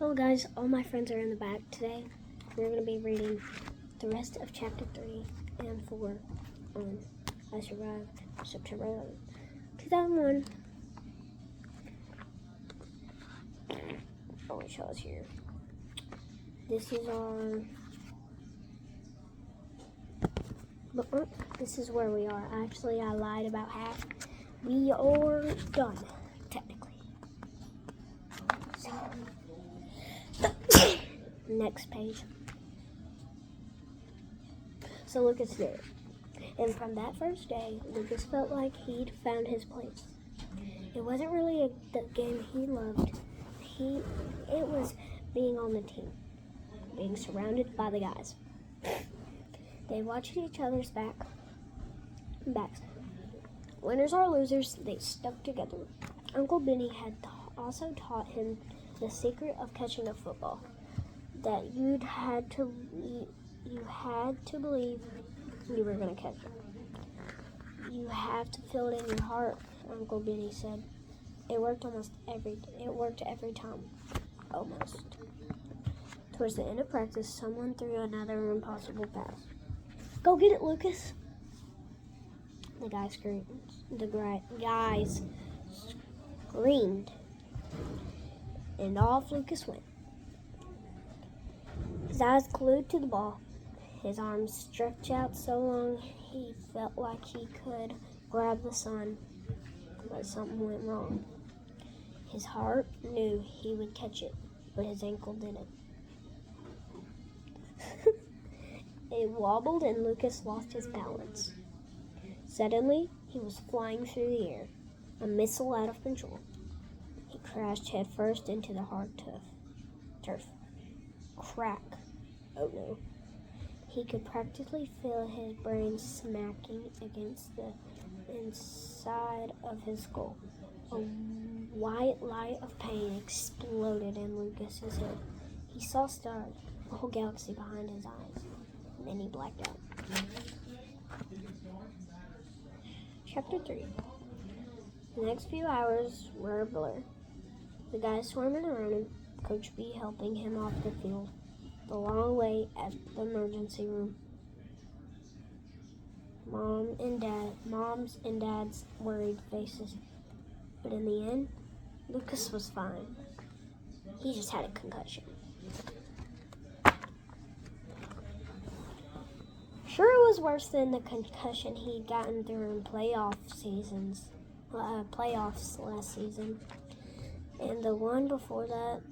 Hello guys, all my friends are in the back today. We're going to be reading the rest of chapter 3 and 4 on I Survived September 11th, 2001. I'll show us here. This is our bookmark. This is where we are. Actually, I lied about half. We are done, technically. So, next page. So Lucas did it. And from that first day, Lucas felt like he'd found his place. It wasn't really the game he loved. It was being on the team, being surrounded by the guys. They watched each other's backs. Winners or losers, they stuck together. Uncle Benny had also taught him the secret of catching a football. That you had to believe you were going to catch it. You have to feel it in your heart, Uncle Benny said. It worked every time. Almost. Towards the end of practice, someone threw another impossible pass. Go get it, Lucas. The guys screamed. And off Lucas went. His eyes glued to the ball. His arms stretched out so long he felt like he could grab the sun, but something went wrong. His heart knew he would catch it, but his ankle didn't. It wobbled and Lucas lost his balance. Suddenly, he was flying through the air, a missile out of control. He crashed headfirst into the hard turf. Crack. Oh no. He could practically feel his brain smacking against the inside of his skull. A white light of pain exploded in Lucas's head. He saw stars, a whole galaxy behind his eyes, and then he blacked out. Chapter 3. The next few hours were a blur. The guys swarming around him, Coach B helping him off the field, the long wait at the emergency room, moms and dad's worried faces. But in the end, Lucas was fine. He just had a concussion. Sure, it was worse than the concussion he'd gotten through in playoffs last season, and the one before that.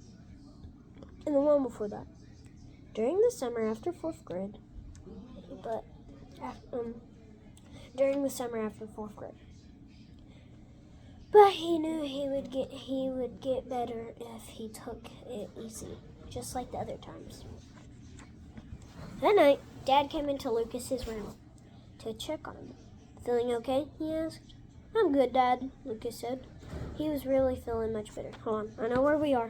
During the summer after fourth grade. But he knew he would get better if he took it easy, just like the other times. That night, Dad came into Lucas's room to check on him. Feeling okay? He asked. I'm good, Dad, Lucas said. He was really feeling much better. Hold on, I know where we are.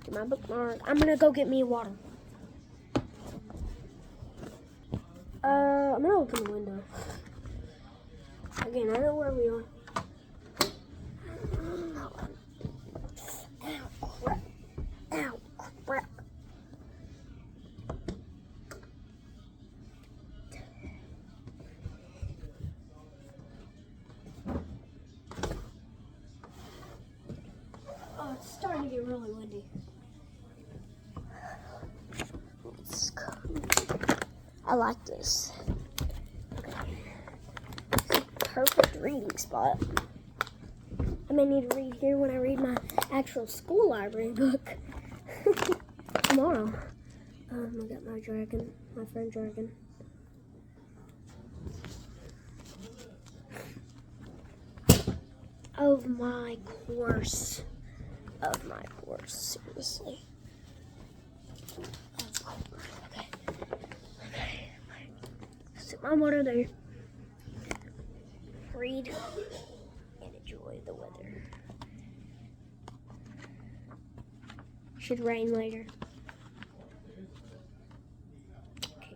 Get my bookmark. I'm gonna go get me water. I'm gonna open the window. Again, I know where we are. Ow, crap. Oh, it's starting to get really windy. I like this. Perfect reading spot. I may need to read here when I read my actual school library book tomorrow. I got my friend Dragon. Of my course, seriously. Okay. Sit my water there. Read and enjoy the weather. Should rain later. Okay.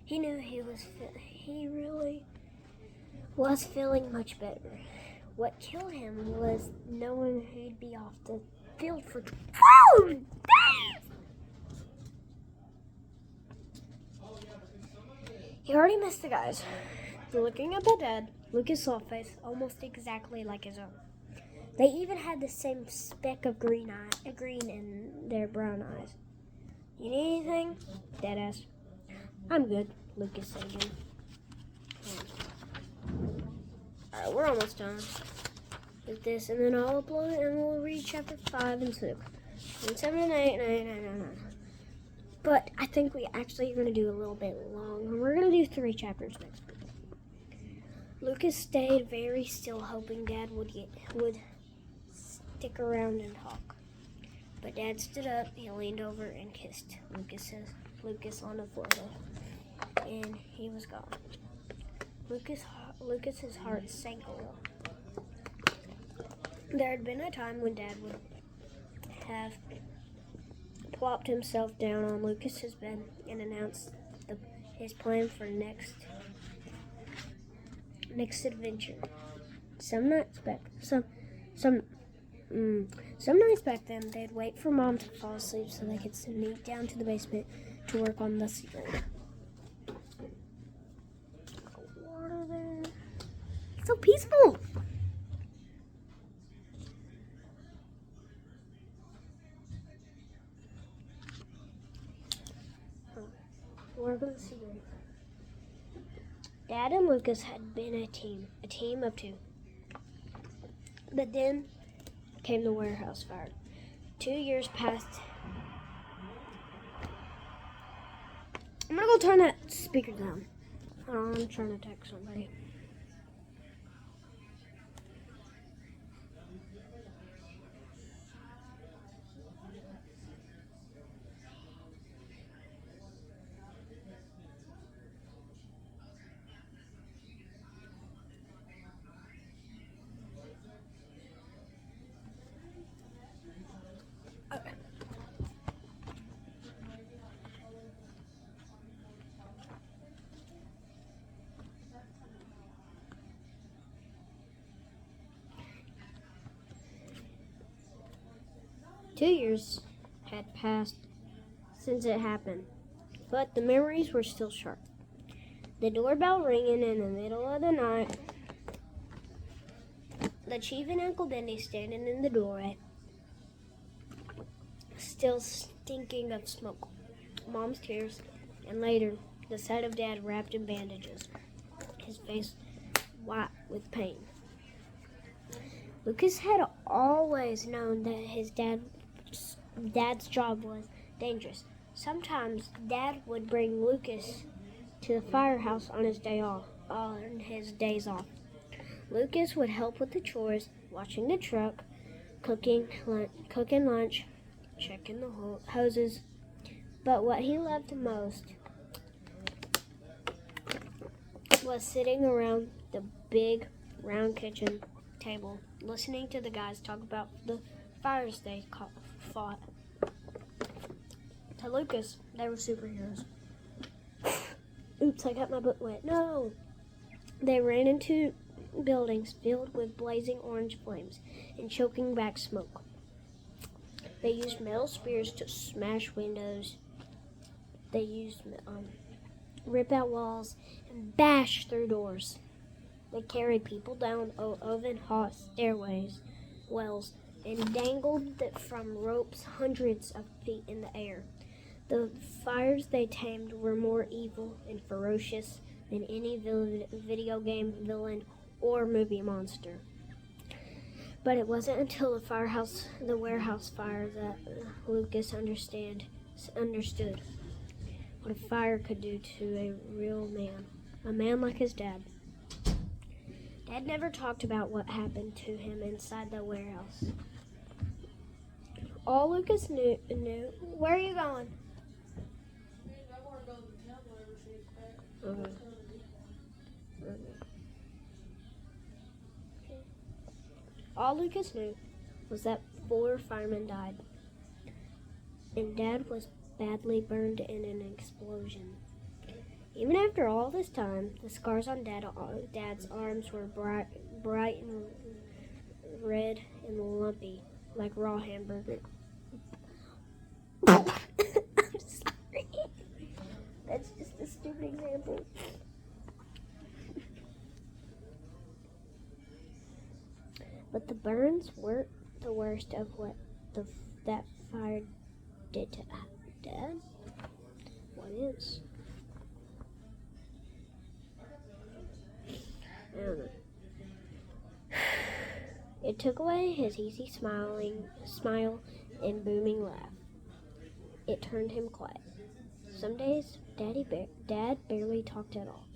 He knew he really was feeling much better What killed him was knowing he'd be off the field for 12 days. He already missed the guys. Looking at the dad, Lucas saw a face almost exactly like his own. They even had the same speck of green in their brown eyes. You need anything? Dad asked. I'm good, Lucas said again. Alright, we're almost done with this, and then I'll upload it, and we'll read chapter 5 and 6, and 7 and 8, and 8, 9, 9, 9. But I think we actually are going to do a little bit long, and we're going to do 3 chapters next week. Lucas stayed very still, hoping Dad would stick around and talk. But Dad stood up, he leaned over and kissed Lucas on the forehead, and he was gone. Lucas's heart sank a little. There had been a time when Dad would have plopped himself down on Lucas's bed and announced his plan for next adventure. Some nights back then, they'd wait for Mom to fall asleep so they could sneak down to the basement to work on the ceiling. Water there. It's so peaceful. We're going to see them. Dad and Lucas had been a team of 2. But then came the warehouse fire. 2 years passed. I'm going to go turn that speaker down. I'm trying to text somebody. Okay. Two years had passed since it happened, but the memories were still sharp. The doorbell ringing in the middle of the night, the Chief and Uncle Benny standing in the doorway, still stinking of smoke, Mom's tears, and later, the sight of Dad wrapped in bandages, his face white with pain. Lucas had always known that his dad's job was dangerous. Sometimes Dad would bring Lucas to the firehouse on his days off. Lucas would help with the chores, washing the truck, cooking lunch, checking the hoses. But what he loved most was sitting around the big round kitchen table, listening to the guys talk about the fires they fought. To Lucas, they were superheroes. Oops, I got my butt wet. No! They ran into buildings filled with blazing orange flames and choking back smoke. They used metal spears to smash windows. They used rip out walls and bash through doors. They carried people down oven-hot stairways, wells, and dangled from ropes hundreds of feet in the air. The fires they tamed were more evil and ferocious than any video game villain or movie monster. But it wasn't until the warehouse fire that Lucas understood what a fire could do to a real man, a man like his dad. Dad never talked about what happened to him inside the warehouse. All Lucas knew. Where are you going? Okay. All Lucas knew was that 4 firemen died, and Dad was badly burned in an explosion. Even after all this time, the scars on Dad's arms were bright and red and lumpy, like raw hamburger. I'm sorry. That's just a stupid example. But the burns weren't the worst of what that fire did to Dad. What is? I don't know. It took away his easy smile and booming laugh. It turned him quiet. Some days, Dad barely talked at all.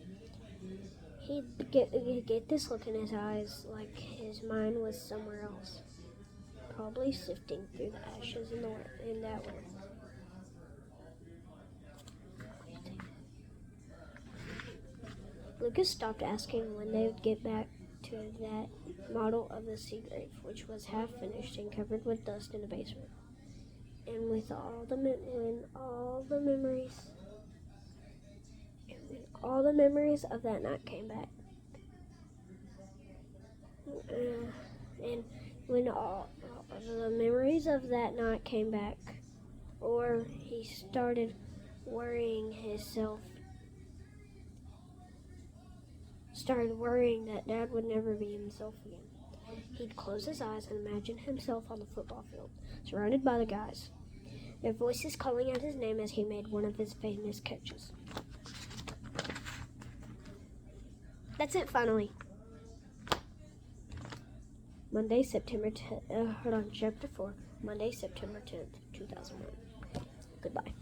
He'd get this look in his eyes like his mind was somewhere else, probably sifting through the ashes in that way. Lucas stopped asking when they would get back to that model of the sea grave, which was half finished and covered with dust in the basement. And when all the memories of that night came back, and when all the memories of that night came back, or he started worrying that Dad would never be himself again. He'd close his eyes and imagine himself on the football field, surrounded by the guys, their voices calling out his name as he made one of his famous catches. That's it, finally. Monday, September 10th. Chapter 4. Monday, September 10th, 2001. Goodbye.